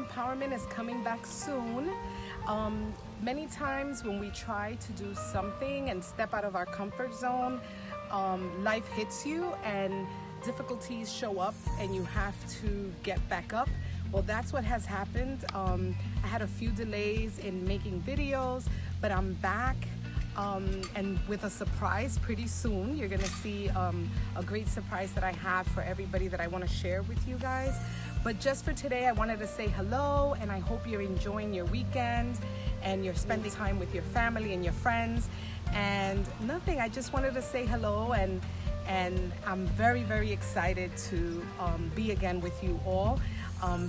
Empowerment is coming back soon. Many times when we try to do something and step out of our comfort zone, life hits you and difficulties show up and you have to get back up. Well, that's what has happened. I had a few delays in making videos, but I'm back and with a surprise pretty soon. You're gonna see a great surprise that I have for everybody that I want to share with you guys. But just for today, I wanted to say hello, and I hope you're enjoying your weekend and you're spending time with your family and your friends. And nothing, I just wanted to say hello, and I'm very, very excited to be again with you all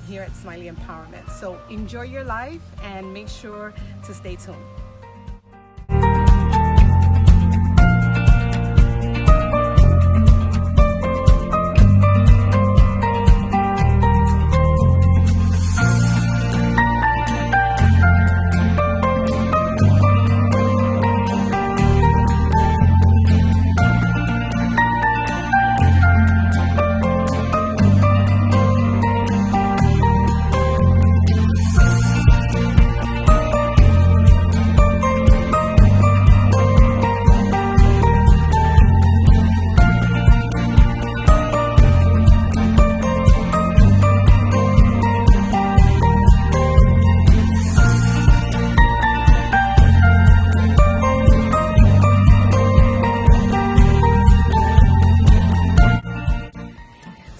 here at Smiley Empowerment. So enjoy your life and make sure to stay tuned.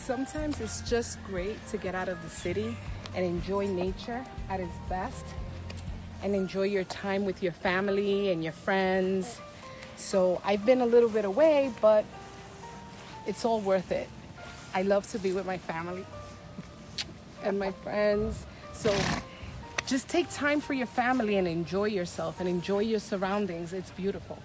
Sometimes it's just great to get out of the city and enjoy nature at its best and enjoy your time with your family and your friends. So I've been a little bit away, but it's all worth it. I love to be with my family and my friends. So just take time for your family and enjoy yourself and enjoy your surroundings. It's beautiful.